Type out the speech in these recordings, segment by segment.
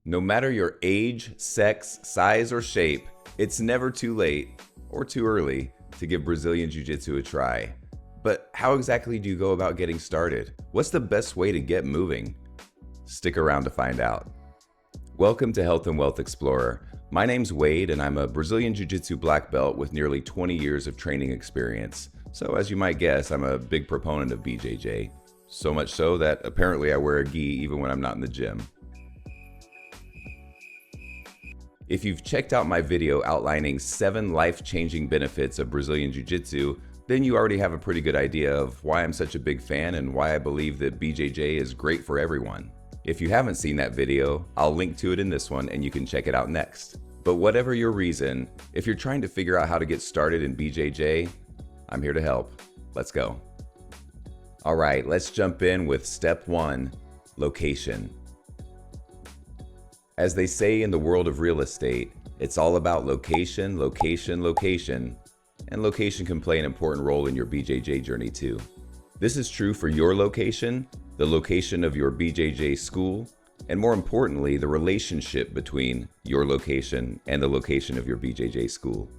No matter your age, sex, size, or shape, it's never too late or too early to give Brazilian Jiu-Jitsu a try. But how exactly do you go about getting started? What's the best way to get moving? Stick around to find out. Welcome to Health and Wealth Explorer. My name's Wade and I'm a Brazilian Jiu-Jitsu black belt with nearly 20 years of training experience. So as you might guess, I'm a big proponent of BJJ. So much so that apparently I wear a gi even when I'm not in the gym. If you've checked out my video outlining 7 life-changing benefits of Brazilian Jiu-Jitsu, then you already have a pretty good idea of why I'm such a big fan and why I believe that BJJ is great for everyone. If you haven't seen that video, I'll link to it in this one and you can check it out next. But whatever your reason, if you're trying to figure out how to get started in BJJ, I'm here to help. Let's go. All right, let's jump in with step 1, location. As they say in the world of real estate, it's all about location, location, location, and location can play an important role in your BJJ journey too. This is true for your location, the location of your BJJ school, and more importantly, the relationship between your location and the location of your BJJ school.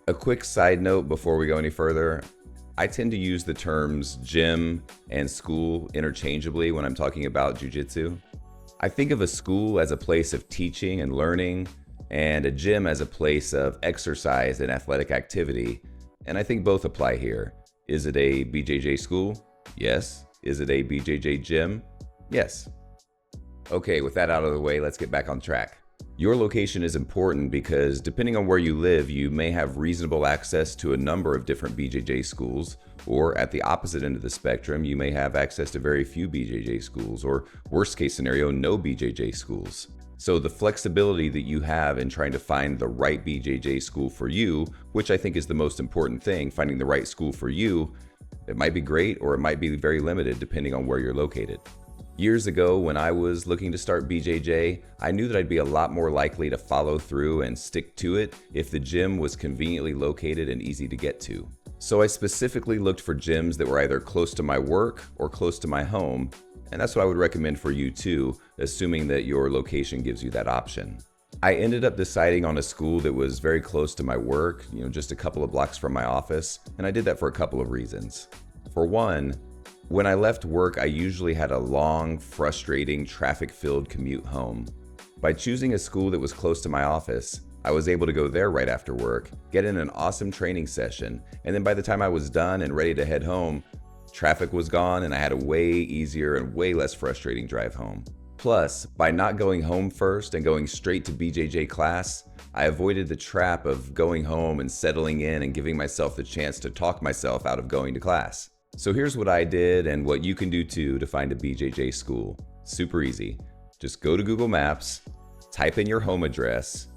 A quick side note before we go any further, I tend to use the terms gym and school interchangeably when I'm talking about jiu-jitsu. I think of a school as a place of teaching and learning, and a gym as a place of exercise and athletic activity, and I think both apply here. Is it a BJJ school? Yes. Is it a BJJ gym? Yes. Okay, with that out of the way, let's get back on track. Your location is important because depending on where you live, you may have reasonable access to a number of different BJJ schools, or at the opposite end of the spectrum, you may have access to very few BJJ schools, or worst case scenario, no BJJ schools. So the flexibility that you have in trying to find the right BJJ school for you, which I think is the most important thing, finding the right school for you, it might be great or it might be very limited depending on where you're located. Years ago, when I was looking to start BJJ, I knew that I'd be a lot more likely to follow through and stick to it if the gym was conveniently located and easy to get to. So I specifically looked for gyms that were either close to my work or close to my home, and that's what I would recommend for you too, assuming that your location gives you that option. I ended up deciding on a school that was very close to my work, just a couple of blocks from my office, and I did that for a couple of reasons. For one, when I left work, I usually had a long, frustrating, traffic-filled commute home. By choosing a school that was close to my office, I was able to go there right after work, get in an awesome training session, and then by the time I was done and ready to head home, traffic was gone and I had a way easier and way less frustrating drive home. Plus, by not going home first and going straight to BJJ class, I avoided the trap of going home and settling in and giving myself the chance to talk myself out of going to class. So here's what I did and what you can do too to find a BJJ school. Super easy. Just go to Google Maps, type in your home address,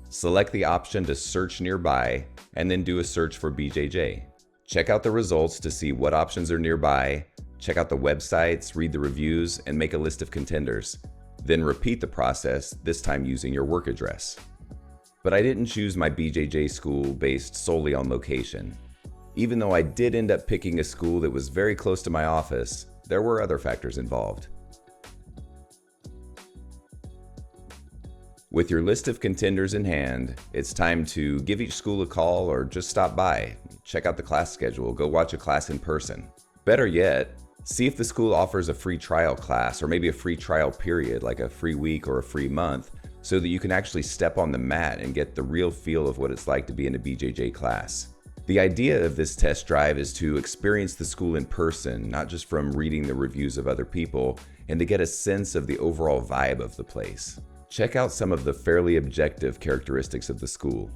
select the option to search nearby, and then do a search for BJJ. Check out the results to see what options are nearby, check out the websites, read the reviews, and make a list of contenders. Then repeat the process, this time using your work address. But I didn't choose my BJJ school based solely on location. Even though I did end up picking a school that was very close to my office, there were other factors involved. With your list of contenders in hand, it's time to give each school a call or just stop by. Check out the class schedule, go watch a class in person. Better yet, see if the school offers a free trial class or maybe a free trial period like a free week or a free month so that you can actually step on the mat and get the real feel of what it's like to be in a BJJ class. The idea of this test drive is to experience the school in person, not just from reading the reviews of other people, and to get a sense of the overall vibe of the place. Check out some of the fairly objective characteristics of the school.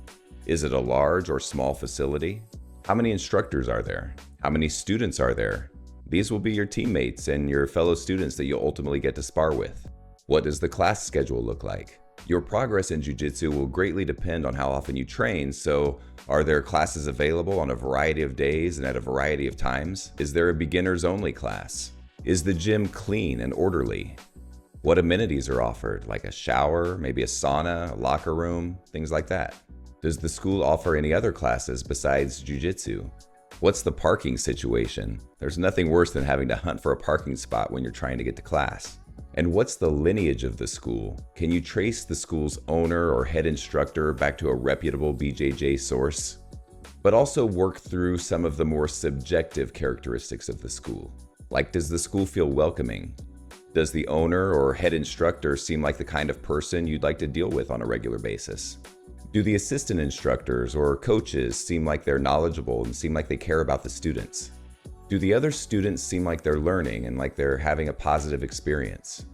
Is it a large or small facility? How many instructors are there? How many students are there? These will be your teammates and your fellow students that you'll ultimately get to spar with. What does the class schedule look like? Your progress in jiu-jitsu will greatly depend on how often you train, so are there classes available on a variety of days and at a variety of times? Is there a beginners only class? Is the gym clean and orderly? What amenities are offered, like a shower, maybe a sauna, a locker room, things like that? Does the school offer any other classes besides jiu-jitsu? What's the parking situation? There's nothing worse than having to hunt for a parking spot when you're trying to get to class. And what's the lineage of the school? Can you trace the school's owner or head instructor back to a reputable BJJ source? But also work through some of the more subjective characteristics of the school. Like, does the school feel welcoming? Does the owner or head instructor seem like the kind of person you'd like to deal with on a regular basis? Do the assistant instructors or coaches seem like they're knowledgeable and seem like they care about the students? Do the other students seem like they're learning and like they're having a positive experience?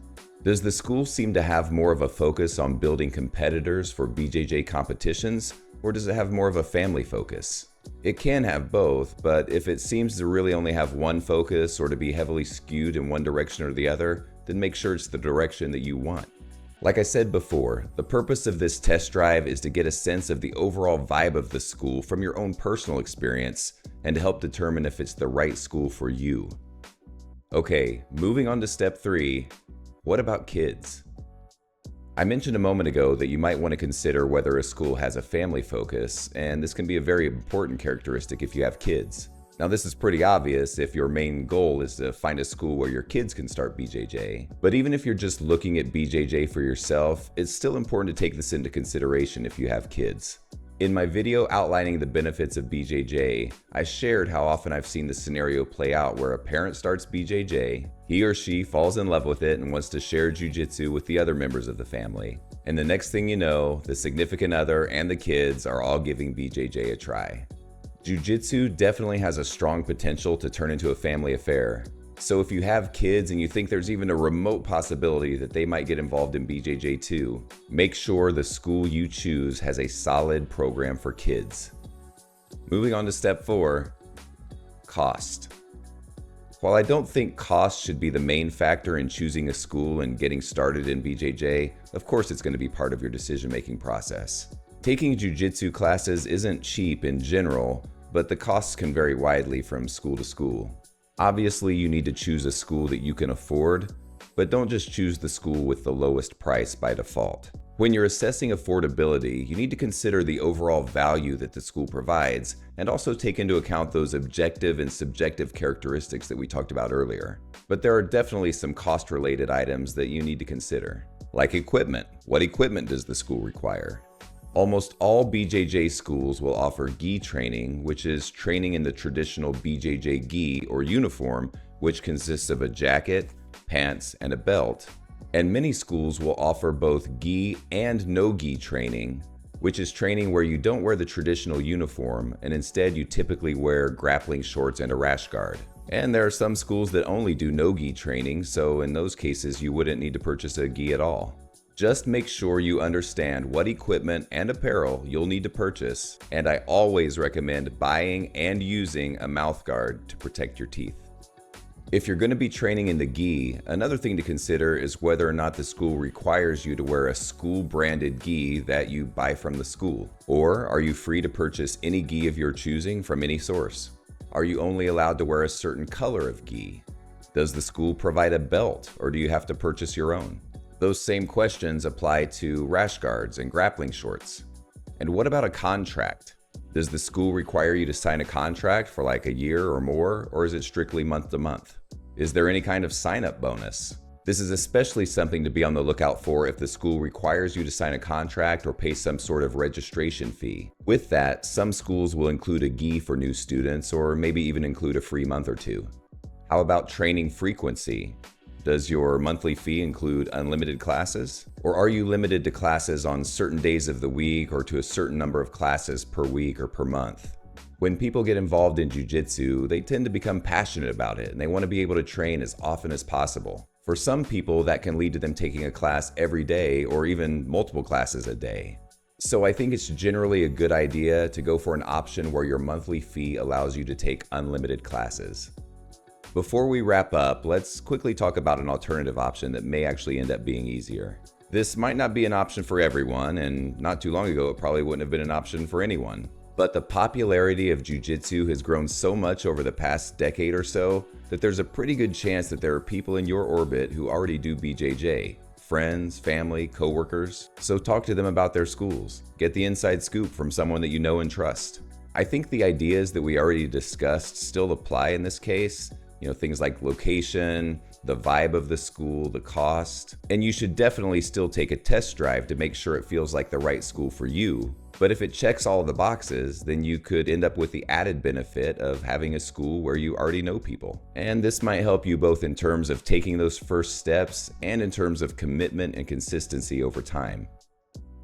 Does the school seem to have more of a focus on building competitors for BJJ competitions, or does it have more of a family focus? It can have both, but if it seems to really only have one focus or to be heavily skewed in one direction or the other, then make sure it's the direction that you want. Like I said before, the purpose of this test drive is to get a sense of the overall vibe of the school from your own personal experience and to help determine if it's the right school for you. Okay, moving on to step 3, what about kids? I mentioned a moment ago that you might want to consider whether a school has a family focus, and this can be a very important characteristic if you have kids. Now, this is pretty obvious if your main goal is to find a school where your kids can start BJJ, but even if you're just looking at BJJ for yourself, it's still important to take this into consideration if you have kids. In my video outlining the benefits of BJJ, I shared how often I've seen the scenario play out where a parent starts BJJ, he or she falls in love with it and wants to share Jiu-Jitsu with the other members of the family. And the next thing you know, the significant other and the kids are all giving BJJ a try. Jiu-Jitsu definitely has a strong potential to turn into a family affair. So if you have kids and you think there's even a remote possibility that they might get involved in BJJ too, make sure the school you choose has a solid program for kids. Moving on to step 4, cost. While I don't think cost should be the main factor in choosing a school and getting started in BJJ, of course it's going to be part of your decision-making process. Taking Jiu-Jitsu classes isn't cheap in general, but the costs can vary widely from school to school. Obviously, you need to choose a school that you can afford, but don't just choose the school with the lowest price by default. When you're assessing affordability, you need to consider the overall value that the school provides and also take into account those objective and subjective characteristics that we talked about earlier. But there are definitely some cost-related items that you need to consider. Like equipment. What equipment does the school require? Almost all BJJ schools will offer gi training, which is training in the traditional BJJ gi or uniform, which consists of a jacket, pants, and a belt. And many schools will offer both gi and no gi training, which is training where you don't wear the traditional uniform and instead you typically wear grappling shorts and a rash guard. And there are some schools that only do no gi training, so in those cases you wouldn't need to purchase a gi at all. Just make sure you understand what equipment and apparel you'll need to purchase, and I always recommend buying and using a mouth guard to protect your teeth. If you're going to be training in the gi, another thing to consider is whether or not the school requires you to wear a school-branded gi that you buy from the school. Or are you free to purchase any gi of your choosing from any source? Are you only allowed to wear a certain color of gi? Does the school provide a belt, or do you have to purchase your own? Those same questions apply to rash guards and grappling shorts. And what about a contract? Does the school require you to sign a contract for like a year or more, or is it strictly month to month? Is there any kind of sign-up bonus? This is especially something to be on the lookout for if the school requires you to sign a contract or pay some sort of registration fee. With that, some schools will include a gi for new students or maybe even include a free month or two. How about training frequency? Does your monthly fee include unlimited classes? Or are you limited to classes on certain days of the week or to a certain number of classes per week or per month? When people get involved in Jiu-Jitsu, they tend to become passionate about it and they want to be able to train as often as possible. For some people, that can lead to them taking a class every day or even multiple classes a day. So I think it's generally a good idea to go for an option where your monthly fee allows you to take unlimited classes. Before we wrap up, let's quickly talk about an alternative option that may actually end up being easier. This might not be an option for everyone, and not too long ago it probably wouldn't have been an option for anyone. But the popularity of Jiu-Jitsu has grown so much over the past decade or so that there's a pretty good chance that there are people in your orbit who already do BJJ. Friends, family, coworkers. So talk to them about their schools. Get the inside scoop from someone that you know and trust. I think the ideas that we already discussed still apply in this case. Things like location, the vibe of the school, the cost, and you should definitely still take a test drive to make sure it feels like the right school for you. But if it checks all the boxes, then you could end up with the added benefit of having a school where you already know people. And this might help you both in terms of taking those first steps and in terms of commitment and consistency over time.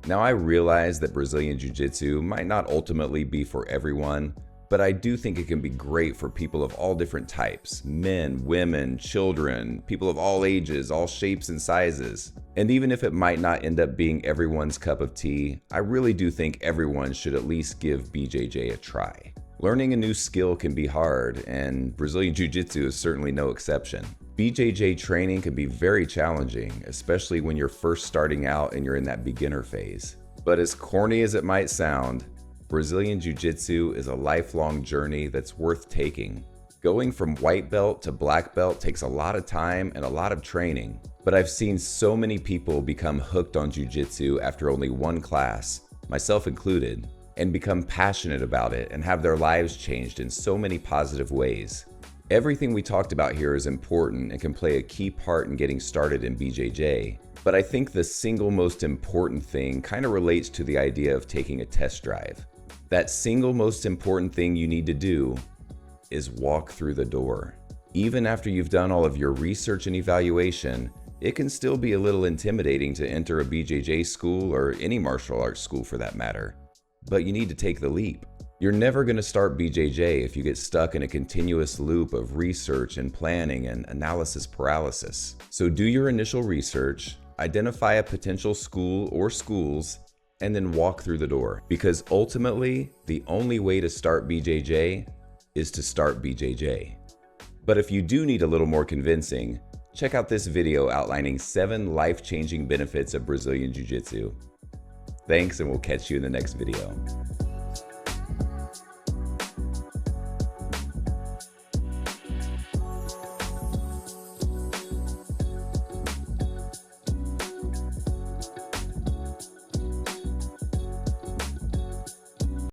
Now, I realize that Brazilian Jiu-Jitsu might not ultimately be for everyone, but I do think it can be great for people of all different types: men, women, children, people of all ages, all shapes and sizes. And even if it might not end up being everyone's cup of tea, I really do think everyone should at least give BJJ a try. Learning a new skill can be hard, and Brazilian Jiu-Jitsu is certainly no exception. BJJ training can be very challenging, especially when you're first starting out and you're in that beginner phase. But as corny as it might sound, Brazilian Jiu-Jitsu is a lifelong journey that's worth taking. Going from white belt to black belt takes a lot of time and a lot of training, but I've seen so many people become hooked on Jiu-Jitsu after only one class, myself included, and become passionate about it and have their lives changed in so many positive ways. Everything we talked about here is important and can play a key part in getting started in BJJ, but I think the single most important thing kind of relates to the idea of taking a test drive. That single most important thing you need to do is walk through the door. Even after you've done all of your research and evaluation, it can still be a little intimidating to enter a BJJ school or any martial arts school for that matter. But you need to take the leap. You're never going to start BJJ if you get stuck in a continuous loop of research and planning and analysis paralysis. So do your initial research, identify a potential school or schools, and then walk through the door. Because ultimately, the only way to start BJJ is to start BJJ. But if you do need a little more convincing, check out this video outlining 7 life-changing benefits of Brazilian Jiu-Jitsu. Thanks, and we'll catch you in the next video.